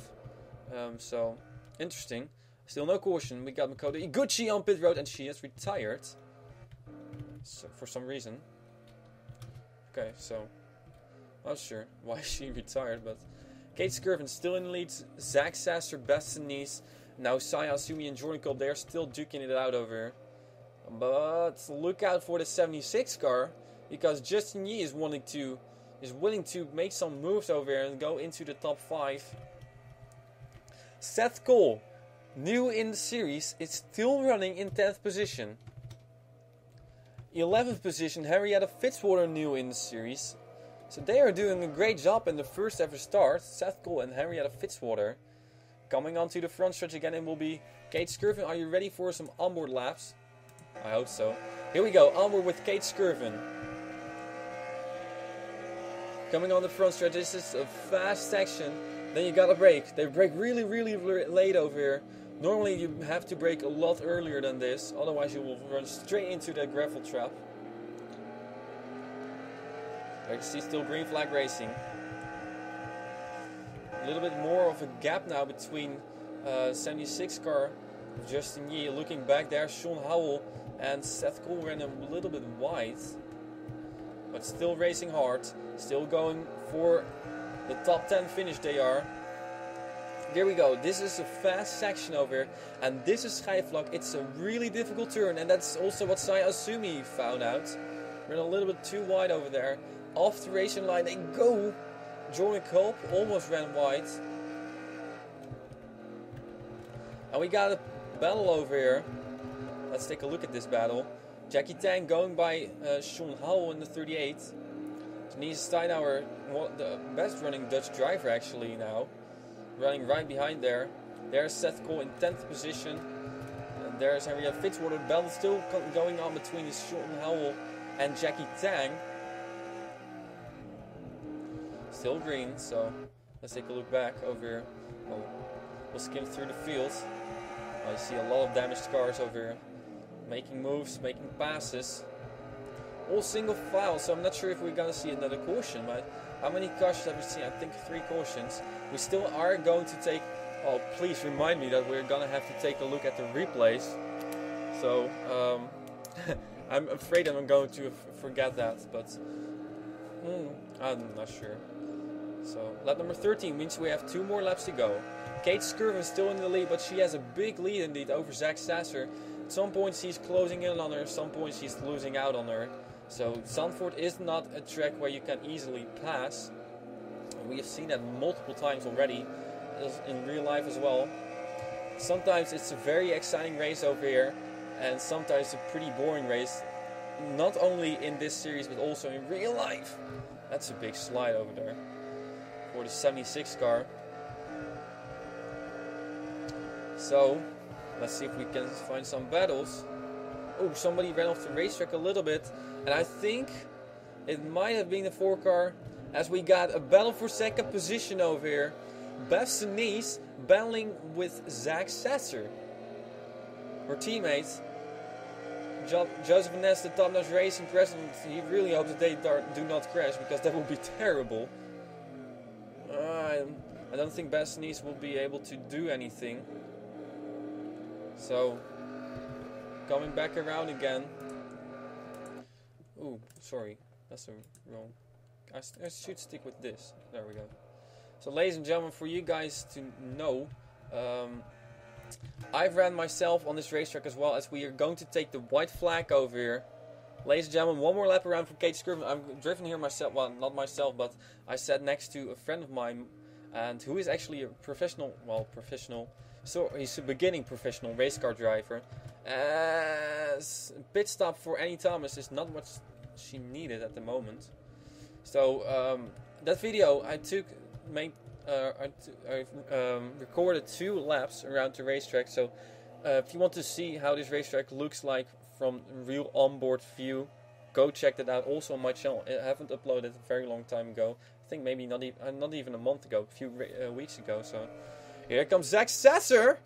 So, interesting. Still no caution. We got Makoto Iguchi on pit road, and she has retired. So, for some reason. Okay, so... Not sure why she retired, but... Kate Skirvin still in the lead. Zach Sasser, Beth Denise. Now Sayasumi and Jordan Cobb, they're still duking it out over here. But look out for the 76 car, because Justin Yee is willing to make some moves over here and go into the top 5. Seth Cole, new in the series, is still running in 10th position. 11th position, Henrietta Fitzwater, new in the series. So they are doing a great job in the first ever start. Seth Cole and Henrietta Fitzwater. Coming onto the front stretch again, it will be Kate Skirvin. Are you ready for some onboard laps? I hope so. Here we go, onward with Kate Skirvin. Coming on the front stretch, this is a fast section. Then you gotta brake. They brake really, really late over here. Normally you have to brake a lot earlier than this, otherwise you will run straight into that gravel trap. There you can see still green flag racing. A little bit more of a gap now between 76 car, Justin Yee. Looking back there, Sean Howell and Seth Cole ran a little bit wide. But still racing hard, still going for the top 10 finish they are. There we go, this is a fast section over here, and this is Schijfvlak. It's a really difficult turn, and that's also what Saya Asumi found out. Ran a little bit too wide over there. Off the racing line they go. Jordan Culp almost ran wide. And we got a battle over here. Let's take a look at this battle. Jackie Tang going by Sean Howell in the 38. Denise Steinauer, the best running Dutch driver actually now. Running right behind there. There's Seth Cole in 10th position. And there's Henriette Fitzwater. Battle still going on between Sean Howell and Jackie Tang. Still green, so let's take a look back over here. We'll skim through the field. I see a lot of damaged cars over here. Making moves, making passes. All single file, so I'm not sure if we're gonna see another caution. But how many cautions have we seen? I think 3 cautions. We still are going to take... Oh, please remind me that we're gonna have to take a look at the replays. So, I'm afraid I'm going to forget that, but I'm not sure. So, lap number 13 means we have 2 more laps to go. Kate Skirvin is still in the lead, but she has a big lead indeed over Zach Sasser. At some points she's closing in on her, some points she's losing out on her. So Zandvoort is not a track where you can easily pass. We have seen that multiple times already, in real life as well. Sometimes it's a very exciting race over here, and sometimes a pretty boring race. Not only in this series, but also in real life. That's a big slide over there for the 76 car. So, let's see if we can find some battles. Oh, somebody ran off the racetrack a little bit. And I think it might have been the 4 car, as we got a battle for second position over here. Bev Sinise battling with Zach Sasser. Her teammates. Joseph Ness, the top-notch racing president, he really hopes that they do not crash, because that would be terrible. I don't think Bev Sinise will be able to do anything. So, coming back around again. Ooh, sorry, that's wrong. I should stick with this. There we go. So, ladies and gentlemen, for you guys to know, I've ran myself on this racetrack as well, as we are going to take the white flag over here. Ladies and gentlemen, one more lap around for Kate Skirvin. I'm driven here myself, well, not myself, but I sat next to a friend of mine, and who is actually a professional, so he's a beginning professional race car driver. Pit stop for Annie Thomas is not what she needed at the moment. So that video I took, I recorded 2 laps around the racetrack. So if you want to see how this racetrack looks like from real onboard view, go check that out. Also on my channel. I haven't uploaded a very long time ago. I think maybe not even a month ago, a few weeks ago. So here comes Zach Sasser.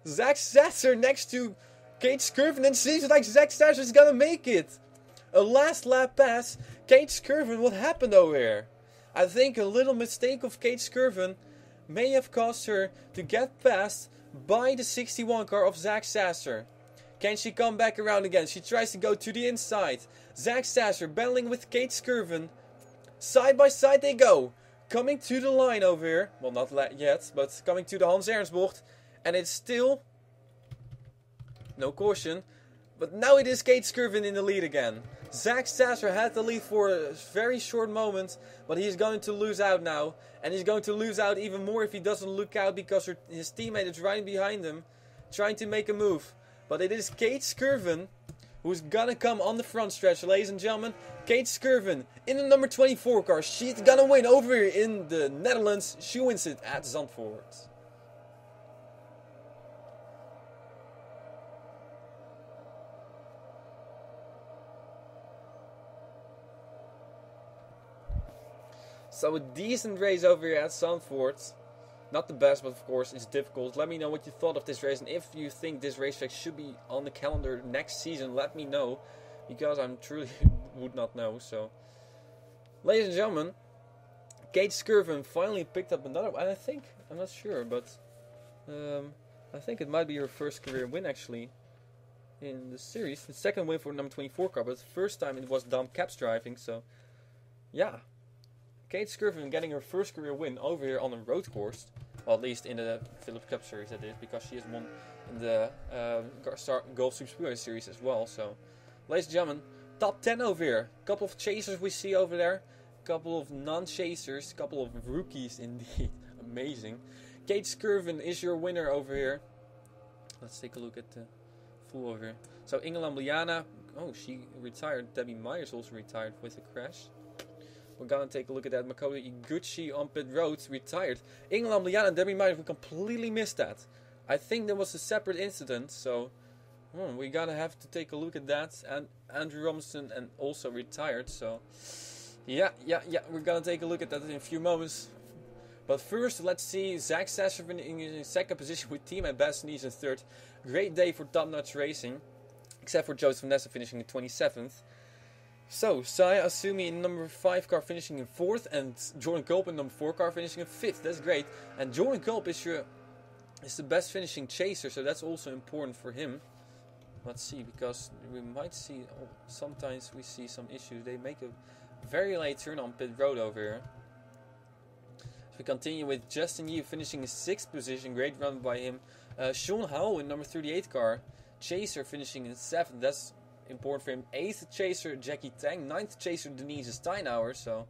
Zach Sasser next to Kate Skirvin, and it seems like Zach Sasser is gonna make it. A last lap pass. Kate Skirvin, what happened over here? I think a little mistake of Kate Skirvin may have caused her to get passed by the 61 car of Zach Sasser. Can she come back around again? She tries to go to the inside. Zach Sasser battling with Kate Skirvin. Side by side they go. Coming to the line over here. Well, not yet, but coming to the Hans Ernstbocht. And it's still no caution. But now it is Kate Skirvin in the lead again. Zach Sasser had the lead for a very short moment, but he's going to lose out now. And he's going to lose out even more if he doesn't look out, because his teammate is right behind him, trying to make a move. But it is Kate Skirvin who's gonna come on the front stretch, ladies and gentlemen. Kate Skirvin in the number 24 car. She's gonna win over here in the Netherlands. She wins it at Zandvoort. So a decent race over here at Zandvoort. Not the best, but of course it's difficult. Let me know what you thought of this race, and if you think this racetrack should be on the calendar next season, let me know, because I'm truly would not know. So, ladies and gentlemen, Kate Skirvin finally picked up another. And I think, I'm not sure, but I think it might be her first career win actually in the series. The second win for number 24 car, but the first time it was Dom Caps driving. So, yeah. Kate Skirvin getting her first career win over here on a road course. Well, at least in the Philips Cup Series, that is, because she has won in the Golf Super Speedway Series as well. So, ladies and gentlemen, top 10 over here. Couple of chasers we see over there. Couple of non-chasers. Couple of rookies indeed. Amazing. Kate Skirvin is your winner over here. Let's take a look at the full over here. So, Ingela Liana. Oh, she retired. Debbie Myers also retired with a crash. We're gonna take a look at that. Makoto Iguchi on pit road retired. Ingela Liana and Debbie Myers, we completely missed that. I think there was a separate incident, so we're gonna have to take a look at that. And Andrew Robinson and also retired, so yeah, we're gonna take a look at that in a few moments. But first, let's see Zach Sasser in second position with Team at Bastogne in third. Great day for Top Notch Racing, except for Joseph Vanessa finishing in 27th. So, Saya Asumi in number 5 car finishing in 4th, and Jordan Culp in number 4 car finishing in 5th. That's great. And Jordan Culp is the best finishing chaser, so that's also important for him. Let's see, because we might see, sometimes we see some issues. They make a very late turn on pit road over here. So we continue with Justin Yu finishing in 6th position. Great run by him. Sean Howell in number 38 car. Chaser finishing in 7th. That's important for him. 8th chaser Jackie Tang, 9th chaser Denise Steinauer. So,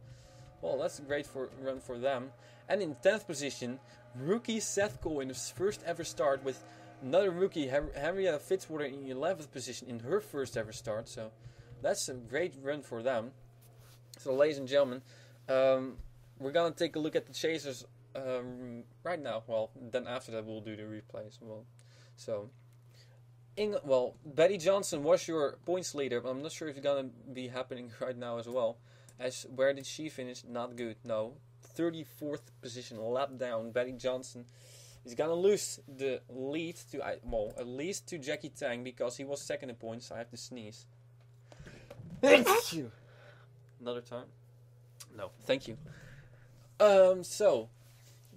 well, that's a great run for them. And in 10th position, rookie Seth Cole in his first ever start, with another rookie Henrietta Fitzwater in 11th position in her first ever start. So that's a great run for them. So, ladies and gentlemen, we're gonna take a look at the chasers right now. Well, then after that we'll do the replays. Well, so. Betty Johnson was your points leader, but I'm not sure if it's gonna be happening right now as well. Where did she finish? Not good. No, 34th position, lap down. Betty Johnson is gonna lose the lead to at least to Jackie Tang, because he was second in points. I have to sneeze. Thank you. Another time? No, thank you. So.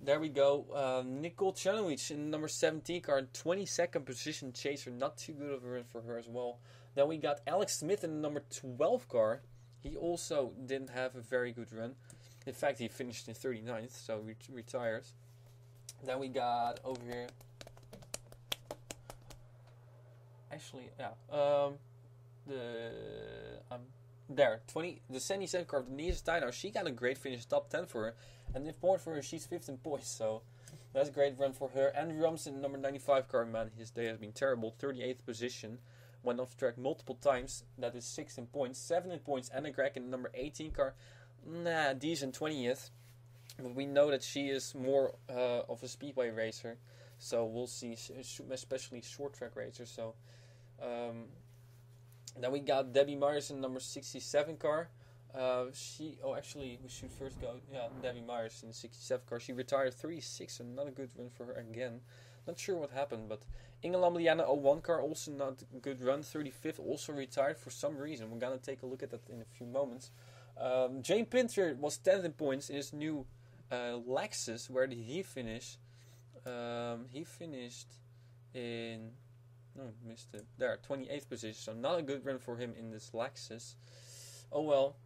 There we go. Nicole Chanowich in number 17 car, 22nd position chaser. Not too good of a run for her as well. Then we got Alex Smith in the number 12 car. He also didn't have a very good run. In fact, he finished in 39th, so he retires. Then we got over here. Actually, yeah. The 77 car, Denise Steiner. She got a great finish, top 10 for her. And important for her, she's 5th in points, so that's a great run for her. Andrew Robinson, number 95 car, man, his day has been terrible. 38th position, went off track multiple times. That is 6th in points, 7th in points. Anna Gregg in number 18 car, decent 20th. But we know that she is more of a speedway racer, so we'll see, especially short track racer. So then we got Debbie Myers in number 67 car. Actually, we should first go. Yeah, Debbie Myers in the 67 car. She retired 36, so not a good run for her again. Not sure what happened, but Ingela Liana 01 car, also not a good run. 35th, also retired for some reason. We're gonna take a look at that in a few moments. Jane Pinter was 10th in points in his new Lexus. Where did he finish? He finished in. No, missed it. There, 28th position. So not a good run for him in this Lexus. Oh well.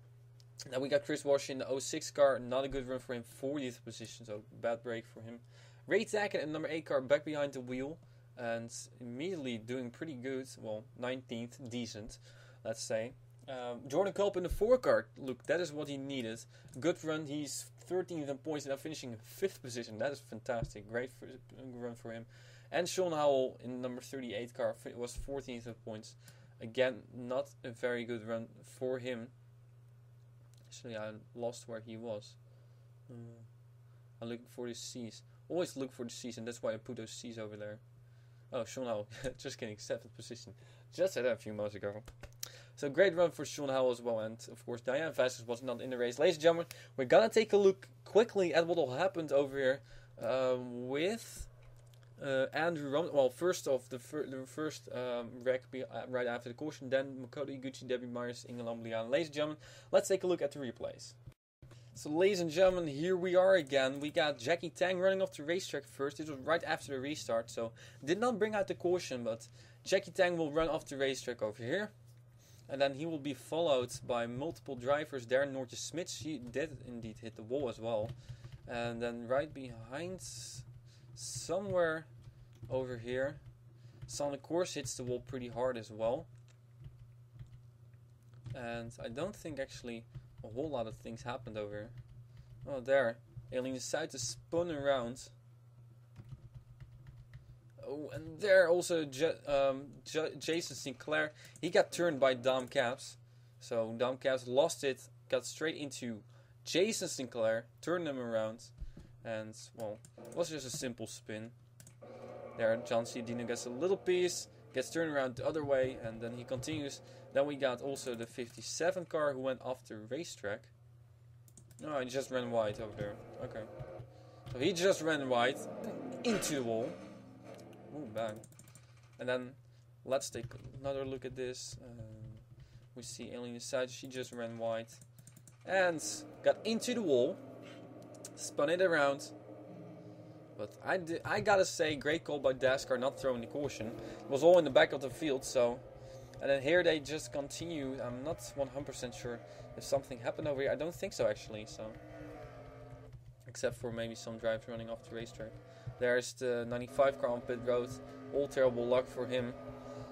Then we got Chris Walsh in the 06 car. Not a good run for him. 40th position. So bad break for him. Ray Tackett in number 8 car, back behind the wheel. And immediately doing pretty good. Well, 19th. Decent, let's say. Jordan Culp in the 4 car. Look, that is what he needed. Good run. He's 13th in points and now finishing in 5th position. That is fantastic. Great run for him. And Sean Howell in number 38 car was 14th in points. Again, not a very good run for him. Actually, I lost where he was. I'm looking for the C's. Always look for the C's, and that's why I put those C's over there. Oh, Sean Howell. Just kidding. 7th position. Just said that a few months ago. So great run for Sean Howell as well, and of course Diane Vasquez was not in the race. Ladies and gentlemen, we're gonna take a look quickly at what all happened over here with Andrew Rom. Well, first off, the first wreck right after the caution, then Makoto Iguchi, Debbie Myers, Inge Lambliana. Ladies and gentlemen, let's take a look at the replays. So ladies and gentlemen, here we are again. We got Jackie Tang running off the racetrack first. This was right after the restart, so did not bring out the caution, but Jackie Tang will run off the racetrack over here. And then he will be followed by multiple drivers there. Noortje Smits, she did indeed hit the wall as well. And then right behind, somewhere over here, Sonic Course hits the wall pretty hard as well. And I don't think actually a whole lot of things happened over here. Oh, there. Alien decided to spin around. Oh, and there also Jason Sinclair. He got turned by Dom Caps. So Dom Caps lost it, got straight into Jason Sinclair, turned him around. And, well, it was just a simple spin. There, John Ciadino gets a little piece, gets turned around the other way, and then he continues. Then we got also the 57 car who went off the racetrack. No, he just ran wide over there. Okay. So he just ran wide into the wall. Ooh, bang. And then let's take another look at this. We see Alien Side. She just ran wide and got into the wall, spun it around. But I gotta say, great call by Dascar not throwing the caution. It was all in the back of the field, so. And then here they just continue. I'm not 100% sure if something happened over here. I don't think so actually. So, except for maybe some drivers running off the racetrack. There's the 95 car on pit road. All terrible luck for him.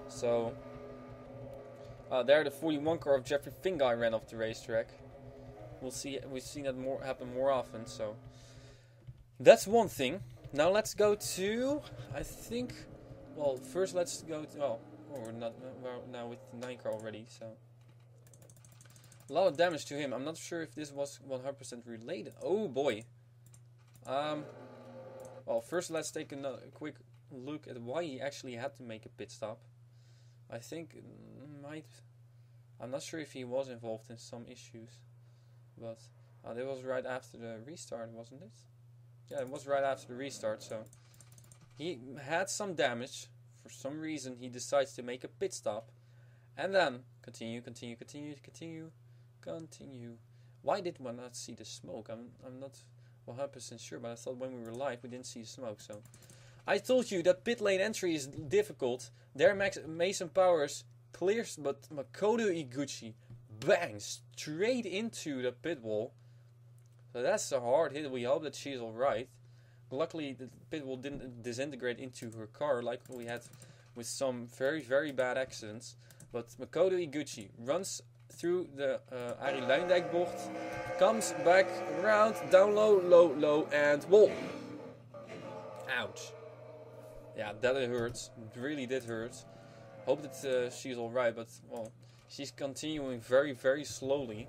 So, there the 41 car of Jeffrey Finguy ran off the racetrack. We'll see. We've seen that happen more often. So, that's one thing. Now let's go to. I think. Well, first let's go to. Oh, we're not now with the 9 car already. So, a lot of damage to him. I'm not sure if this was 100% related. Oh boy. Well, first let's take a quick look at why he actually had to make a pit stop. I think I'm not sure if he was involved in some issues, but that was right after the restart, wasn't it? Yeah, it was right after the restart, so he had some damage. For some reason, he decides to make a pit stop, and then continue. Why did one not see the smoke? I'm not 100% sure, but I thought when we were live we didn't see the smoke. So I told you that pit lane entry is difficult. There Mason Powers clears, but Makoto Iguchi bangs straight into the pit wall. So that's a hard hit. We hope that she's alright. Luckily the pit wall didn't disintegrate into her car like we had with some very, very bad accidents. But Makoto Iguchi runs through the Arie Luijendijk bocht, comes back around, down low, and whoa! Ouch. Yeah, that hurts. It really did hurt. Hope that she's alright, but well, she's continuing very, very slowly.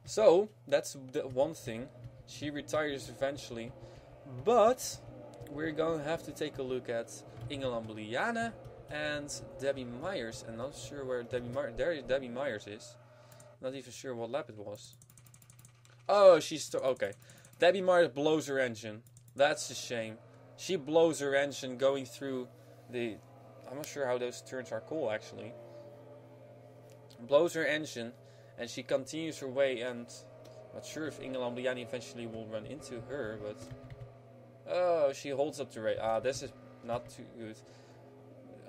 So, that's the one thing. She retires eventually. But, we're going to have to take a look at Inge Lambliana and Debbie Myers. And not sure where Debbie Myers is. Not even sure what lap it was. Oh, she's okay. Debbie Myers blows her engine. That's a shame. She blows her engine going through the. I'm not sure how those turns are called actually. Blows her engine, and she continues her way. And I'm not sure if Inge Lambliani eventually will run into her, but oh, she holds up the race. This is not too good.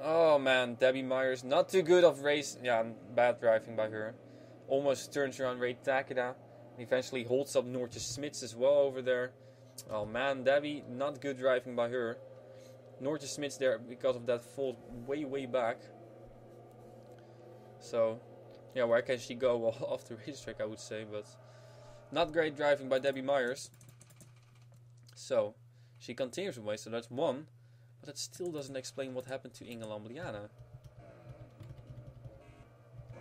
Oh man, Debbie Myers, not too good of race. Yeah, bad driving by her. Almost turns around Ray Takeda. Eventually holds up Noortje Smits as well over there. Oh man, Debbie, not good driving by her. Noortje Smits there because of that fall way back. So, yeah, where can she go? Well, off the racetrack I would say, but not great driving by Debbie Myers. So, she continues away, so that's one. But it still doesn't explain what happened to Inge Lambliana.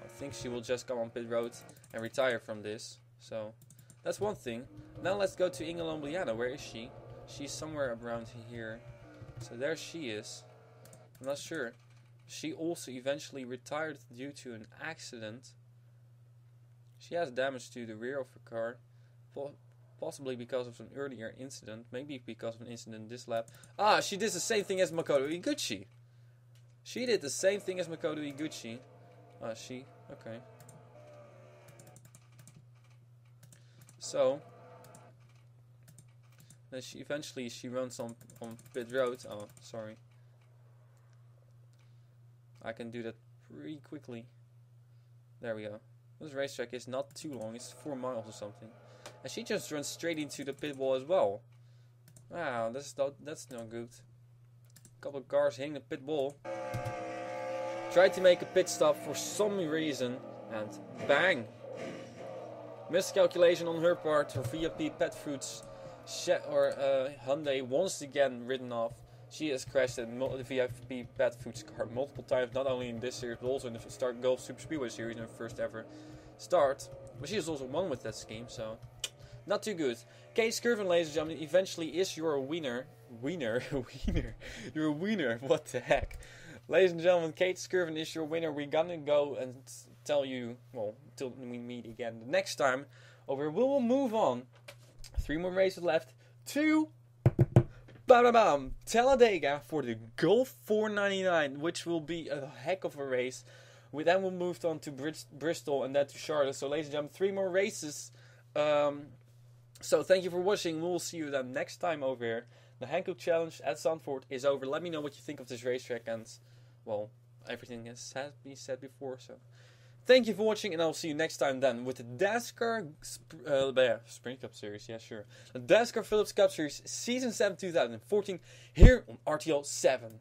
I think she will just come on pit road and retire from this. So, that's one thing. Now let's go to Inge Lambliana. Where is she? She's somewhere around here. So there she is. I'm not sure. She also eventually retired due to an accident. She has damage to the rear of her car, possibly because of an earlier incident, maybe because of an incident in this lap. Ah, she did the same thing as Makoto Iguchi. She did the same thing as Makoto Iguchi. Ah, okay. So, then she runs on pit road. Oh, sorry. I can do that pretty quickly. There we go. This racetrack is not too long. It's 4 miles or something. And she just runs straight into the pit wall as well. Wow, that's not good. A couple of cars hitting the pit wall. Tried to make a pit stop for some reason. And bang! Miscalculation on her part. Her VIP Pet Fruits Hyundai once again written off. She has crashed the VIP Pet Foods car multiple times, not only in this series, but also in the Start Golf Super Speedway series in her first ever start. But she has also won with that scheme, so not too good. Kate Skirvin, ladies and gentlemen, eventually is your winner. You're a winner, what the heck. Ladies and gentlemen, Kate Skirvin is your winner. We're gonna go and tell you, well, till we meet again the next time. We will move on. 3 more races left to Talladega for the Gulf 499, which will be a heck of a race. Then we'll move on to Bristol and then to Charlotte. So, ladies and gentlemen, 3 more races. So, thank you for watching. We'll see you then next time over here. The Hankook Challenge at Zandvoort is over. Let me know what you think of this racetrack. And, well, everything has been said before. So, thank you for watching. And I'll see you next time then with the Dascar Sprint Cup Series. Yeah, sure. The Dascar Phillips Cup Series Season 7 2014 here on RTL 7.